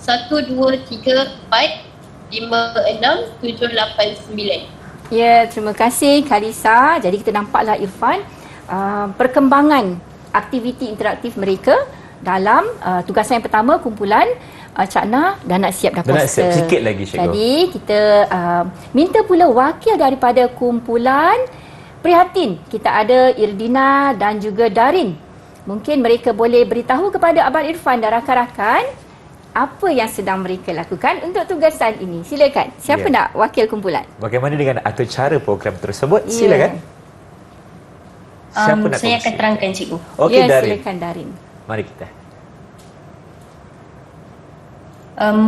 [SPEAKER 7] 1234 56789.
[SPEAKER 3] Ya, terima kasih Kalisa. Jadi kita nampaklah Irfan perkembangan aktiviti interaktif mereka dalam tugasan yang pertama kumpulan Cakna dan nak siap dah poster.
[SPEAKER 2] Dan nak siap sikit lagi, cikgu.
[SPEAKER 3] Jadi kita minta pula wakil daripada kumpulan Prihatin. Kita ada Irdina dan juga Darin. Mungkin mereka boleh beritahu kepada Abang Irfan dan rakan-rakan apa yang sedang mereka lakukan untuk tugasan ini. Silakan. Siapa nak wakil kumpulan?
[SPEAKER 2] Bagaimana dengan atur cara program tersebut? Silakan. Siapa nak
[SPEAKER 6] saya akan terangkan cikgu.
[SPEAKER 2] Okey, Darin.
[SPEAKER 3] Silakan Darin.
[SPEAKER 2] Mari kita.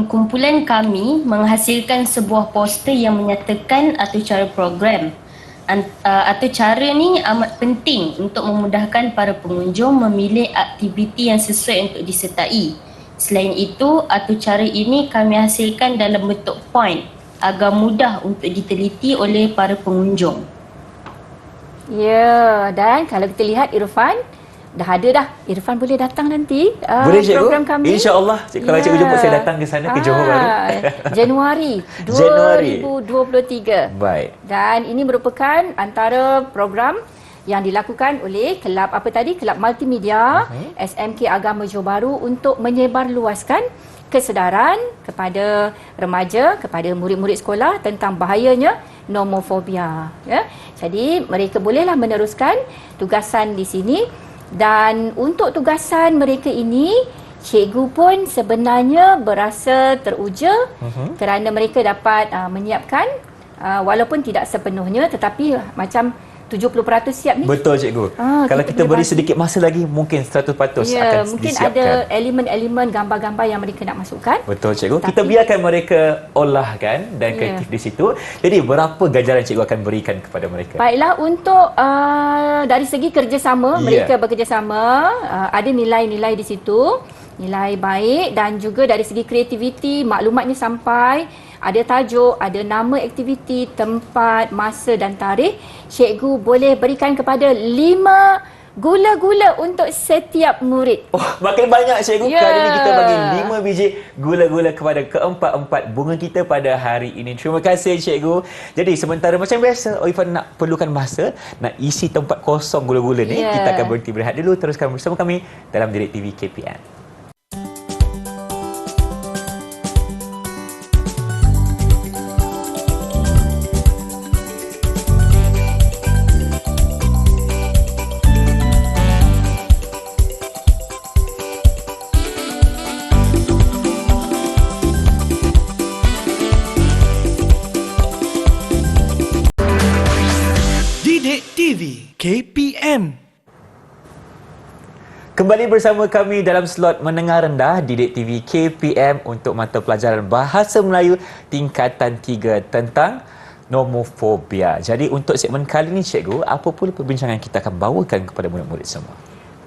[SPEAKER 6] Kumpulan kami menghasilkan sebuah poster yang menyatakan atur cara program. Atur cara ni amat penting untuk memudahkan para pengunjung memilih aktiviti yang sesuai untuk disertai. Selain itu, atur cara ini kami hasilkan dalam bentuk point agar mudah untuk diteliti oleh para pengunjung.
[SPEAKER 3] Ya, dan kalau kita lihat Irfan, dah ada dah. Irfan boleh datang nanti
[SPEAKER 2] boleh,
[SPEAKER 3] program kami.
[SPEAKER 2] InsyaAllah. Kalau cikgu jemput saya datang ke sana, ke Johor Bahru.
[SPEAKER 3] Januari 2023.
[SPEAKER 2] Baik.
[SPEAKER 3] Dan ini merupakan antara program yang dilakukan oleh kelab apa tadi? Kelab Multimedia SMK Agama Johor Bahru untuk menyebarluaskan kesedaran kepada remaja, kepada murid-murid sekolah tentang bahayanya nomofobia. Ya. Jadi mereka bolehlah meneruskan tugasan di sini. Dan untuk tugasan mereka ini, cikgu pun sebenarnya berasa teruja kerana mereka dapat menyiapkan walaupun tidak sepenuhnya, tetapi macam 70% siap ni.
[SPEAKER 2] Betul, cikgu. Kalau kita beri sedikit masa lagi, mungkin 100% akan
[SPEAKER 3] mungkin
[SPEAKER 2] disiapkan.
[SPEAKER 3] ada elemen-elemen gambar-gambar yang mereka nak masukkan.
[SPEAKER 2] Betul, cikgu. Kita biarkan mereka olahkan dan kreatif di situ. Jadi berapa ganjaran cikgu akan berikan kepada mereka?
[SPEAKER 3] Baiklah, untuk dari segi kerjasama, mereka bekerjasama, ada nilai-nilai di situ, nilai baik, dan juga dari segi kreativiti, maklumatnya sampai, ada tajuk, ada nama aktiviti, tempat, masa dan tarikh. Cikgu boleh berikan kepada 5 gula-gula untuk setiap murid.
[SPEAKER 2] Oh, makin banyak, cikgu. Kali ini kita bagi 5 biji gula-gula kepada keempat-empat bunga kita pada hari ini. Terima kasih, cikgu. Jadi sementara macam biasa, Irfan nak perlukan masa nak isi tempat kosong gula-gula ni. Kita akan berhenti berehat dulu. Teruskan bersama kami dalam Direct TV KPM.
[SPEAKER 1] Didik TV KPM.
[SPEAKER 2] Kembali bersama kami dalam slot menengah rendah Didik TV KPM untuk mata pelajaran Bahasa Melayu tingkatan 3 tentang nomofobia. Jadi untuk segmen kali ini cikgu, apa pula perbincangan kita akan bawakan kepada murid-murid semua?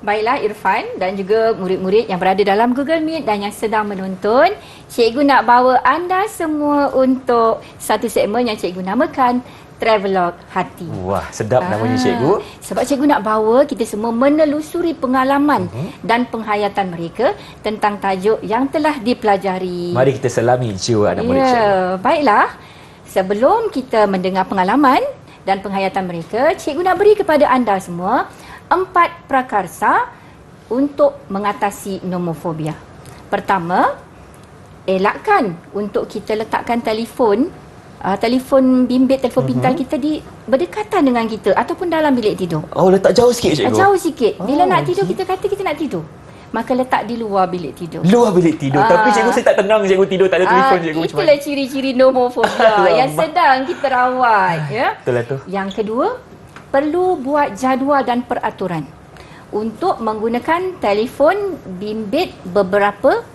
[SPEAKER 3] Baiklah Irfan dan juga murid-murid yang berada dalam Google Meet dan yang sedang menonton, cikgu nak bawa anda semua untuk satu segmen yang cikgu namakan Travelog Hati.
[SPEAKER 2] Wah, sedap namanya cikgu.
[SPEAKER 3] Sebab cikgu nak bawa kita semua menelusuri pengalaman dan penghayatan mereka tentang tajuk yang telah dipelajari.
[SPEAKER 2] Mari kita selami jiwa anak murid cikgu.
[SPEAKER 3] Baiklah. Sebelum kita mendengar pengalaman dan penghayatan mereka, cikgu nak beri kepada anda semua 4 prakarsa untuk mengatasi nomofobia. Pertama, elakkan untuk kita letakkan telefon bimbit, telefon pintar kita di berdekatan dengan kita ataupun dalam bilik tidur.
[SPEAKER 2] Oh, letak jauh sikit cikgu?
[SPEAKER 3] Jauh sikit. Bila nak tidur, kita kata kita nak tidur, maka letak di luar bilik tidur.
[SPEAKER 2] Luar bilik tidur. Tapi cikgu, saya tak tenang cikgu tidur tak ada telefon cikgu.
[SPEAKER 3] Itulah ciri-ciri nomofobia yang sedang kita rawat. Ya?
[SPEAKER 2] Itulah tu.
[SPEAKER 3] Yang kedua, perlu buat jadual dan peraturan untuk menggunakan telefon bimbit beberapa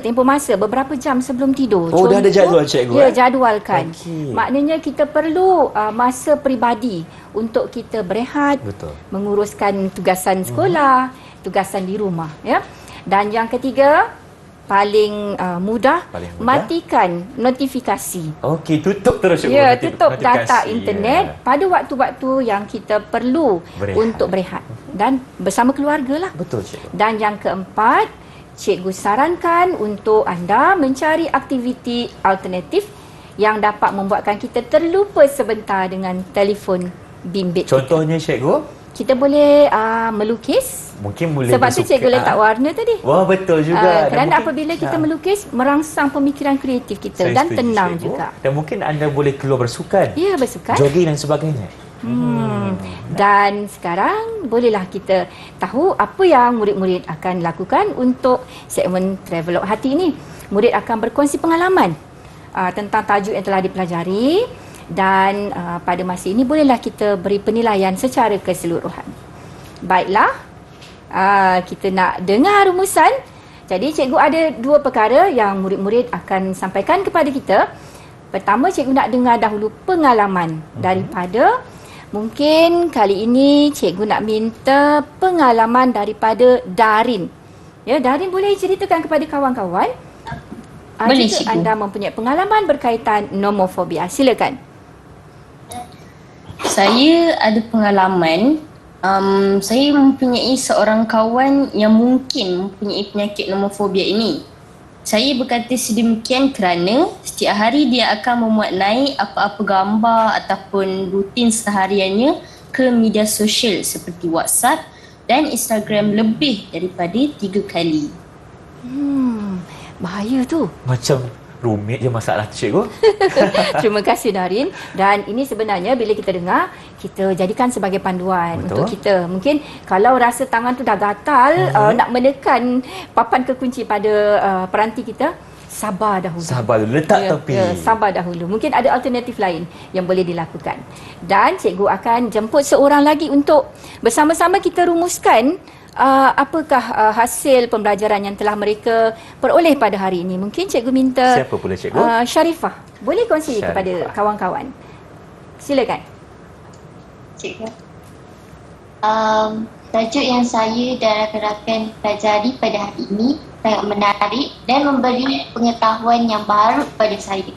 [SPEAKER 3] tempoh masa beberapa jam sebelum tidur.
[SPEAKER 2] Oh, dah ada jadual cikgu?
[SPEAKER 3] Ya, jadualkan.
[SPEAKER 2] Okey.
[SPEAKER 3] Maknanya kita perlu masa peribadi untuk kita berehat,
[SPEAKER 2] Betul.
[SPEAKER 3] menguruskan tugasan sekolah, tugasan di rumah. Ya. Dan yang ketiga, paling mudah, matikan notifikasi.
[SPEAKER 2] Okey, tutup terus cikgu.
[SPEAKER 3] Ya, tutup data
[SPEAKER 2] notifikasi.
[SPEAKER 3] internet pada waktu-waktu yang kita perlu untuk berehat dan bersama keluarga lah.
[SPEAKER 2] Betul cikgu.
[SPEAKER 3] Dan yang keempat, cikgu sarankan untuk anda mencari aktiviti alternatif yang dapat membuatkan kita terlupa sebentar dengan telefon bimbit.
[SPEAKER 2] Contohnya cikgu?
[SPEAKER 3] Kita boleh melukis.
[SPEAKER 2] Mungkin boleh
[SPEAKER 3] sebab tu cikgu letak warna tadi.
[SPEAKER 2] Wah, betul juga.
[SPEAKER 3] Kerana apabila kita melukis, merangsang pemikiran kreatif kita dan tenang juga.
[SPEAKER 2] Dan mungkin anda boleh keluar bersukan.
[SPEAKER 3] Ya, bersukan.
[SPEAKER 2] Jogging dan sebagainya.
[SPEAKER 3] Dan sekarang bolehlah kita tahu apa yang murid-murid akan lakukan untuk segmen Travelog Hati ini. Murid akan berkongsi pengalaman tentang tajuk yang telah dipelajari dan pada masa ini bolehlah kita beri penilaian secara keseluruhan. Baiklah, kita nak dengar rumusan. Jadi cikgu ada 2 perkara yang murid-murid akan sampaikan kepada kita. Pertama, cikgu nak dengar dahulu pengalaman daripada, mungkin kali ini cikgu nak minta pengalaman daripada Darin. Ya, Darin boleh ceritakan kepada kawan-kawan
[SPEAKER 6] Boleh,
[SPEAKER 3] jika
[SPEAKER 6] cikgu.
[SPEAKER 3] anda mempunyai pengalaman berkaitan nomofobia. Silakan.
[SPEAKER 6] Saya ada pengalaman. Saya mempunyai seorang kawan yang mungkin mempunyai penyakit nomofobia ini. Saya berkata sedemikian kerana setiap hari dia akan memuat naik apa-apa gambar ataupun rutin sehariannya ke media sosial seperti WhatsApp dan Instagram lebih daripada 3 kali.
[SPEAKER 3] Bahaya tu.
[SPEAKER 2] Macam rumit je masalah tu cikgu.
[SPEAKER 3] Terima kasih Darin. Dan ini sebenarnya bila kita dengar, kita jadikan sebagai panduan.
[SPEAKER 2] Betul.
[SPEAKER 3] Untuk kita. Mungkin kalau rasa tangan tu dah gatal, nak menekan papan kekunci pada peranti kita, sabar dahulu.
[SPEAKER 2] Sabar dulu, letak tepi.
[SPEAKER 3] Sabar dahulu. Mungkin ada alternatif lain yang boleh dilakukan. Dan cikgu akan jemput seorang lagi untuk bersama-sama kita rumuskan apakah hasil pembelajaran yang telah mereka peroleh pada hari ini. Mungkin cikgu minta
[SPEAKER 2] Siapa pula cikgu?
[SPEAKER 3] Sharifah. Boleh kongsi
[SPEAKER 2] Sharifah
[SPEAKER 3] kepada kawan-kawan. Silakan.
[SPEAKER 5] Cikgu. Tajuk yang saya dan rakan-rakan pelajari pada hari ini sangat menarik dan memberi pengetahuan yang baru pada saya.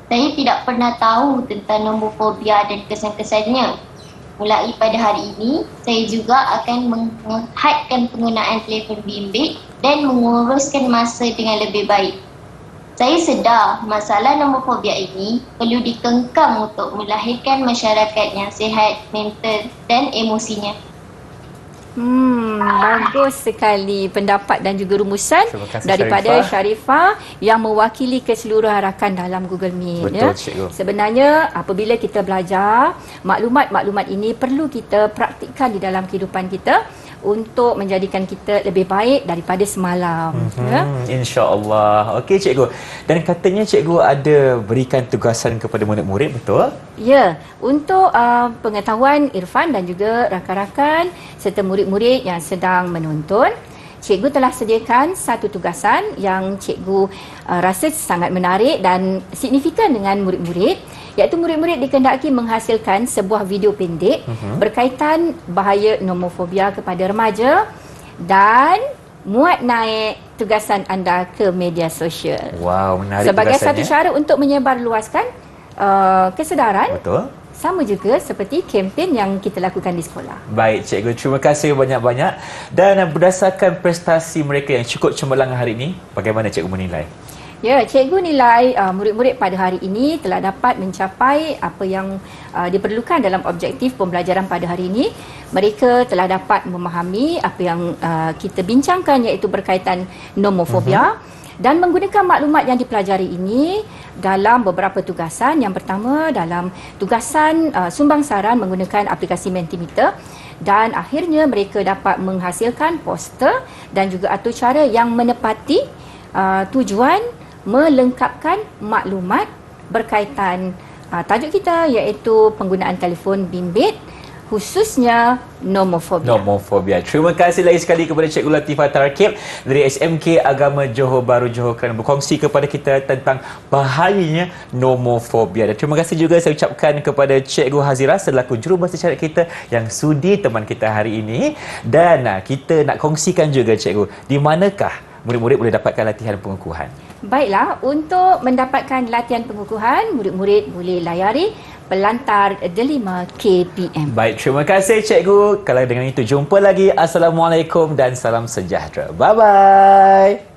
[SPEAKER 5] Saya tidak pernah tahu tentang nomofobia dan kesan-kesannya. Mulai pada hari ini, saya juga akan menghadkan penggunaan telefon bimbit dan menguruskan masa dengan lebih baik. Saya sedar masalah nomofobia ini perlu dikengkang untuk melahirkan masyarakat yang sihat mental dan emosinya.
[SPEAKER 3] Bagus sekali pendapat dan juga rumusan
[SPEAKER 2] Terima kasih,
[SPEAKER 3] daripada Sharifah yang mewakili keseluruhan rakan dalam Google Meet.
[SPEAKER 2] Betul, cikgu.
[SPEAKER 3] Sebenarnya apabila kita belajar, maklumat-maklumat ini perlu kita praktikkan di dalam kehidupan kita untuk menjadikan kita lebih baik daripada semalam. Ya?
[SPEAKER 2] InsyaAllah. Okey cikgu. Dan katanya cikgu ada berikan tugasan kepada murid-murid, betul?
[SPEAKER 3] Ya, untuk pengetahuan Irfan dan juga rakan-rakan serta murid-murid yang sedang menonton, cikgu telah sediakan satu tugasan yang cikgu rasa sangat menarik dan signifikan dengan murid-murid, iaitu murid-murid dikehendaki menghasilkan sebuah video pendek berkaitan bahaya nomofobia kepada remaja dan muat naik tugasan anda ke media sosial.
[SPEAKER 2] Wow, menarik
[SPEAKER 3] sebagai
[SPEAKER 2] tugasannya.
[SPEAKER 3] satu cara untuk menyebarluaskan kesedaran.
[SPEAKER 2] Betul.
[SPEAKER 3] Sama juga seperti kempen yang kita lakukan di sekolah.
[SPEAKER 2] Baik cikgu, terima kasih banyak-banyak. Dan berdasarkan prestasi mereka yang cukup cemerlang hari ini, bagaimana cikgu menilai?
[SPEAKER 3] Ya, cikgu nilai murid-murid pada hari ini telah dapat mencapai apa yang diperlukan dalam objektif pembelajaran pada hari ini. Mereka telah dapat memahami apa yang kita bincangkan, iaitu berkaitan nomofobia dan menggunakan maklumat yang dipelajari ini dalam beberapa tugasan. Yang pertama dalam tugasan sumbang saran menggunakan aplikasi Mentimeter, dan akhirnya mereka dapat menghasilkan poster dan juga atur cara yang menepati tujuan melengkapkan maklumat berkaitan tajuk kita, iaitu penggunaan telefon bimbit, khususnya nomofobia.
[SPEAKER 2] Nomofobia. Terima kasih lagi sekali kepada Cikgu Latifah Tarkib dari SMK Agama Johor Bahru Johor kerana berkongsi kepada kita tentang bahayanya nomofobia. Dan terima kasih juga saya ucapkan kepada Cikgu Hazira selaku jurubahasa isyarat kita yang sudi teman kita hari ini. Dan kita nak kongsikan juga Cikgu, di manakah murid-murid boleh dapatkan latihan pengukuhan?
[SPEAKER 3] Baiklah, untuk mendapatkan latihan pengukuhan, murid-murid boleh layari Pelantar Delima KPM.
[SPEAKER 2] Baik, terima kasih cikgu. Kalau dengan itu jumpa lagi. Assalamualaikum dan salam sejahtera. Bye-bye.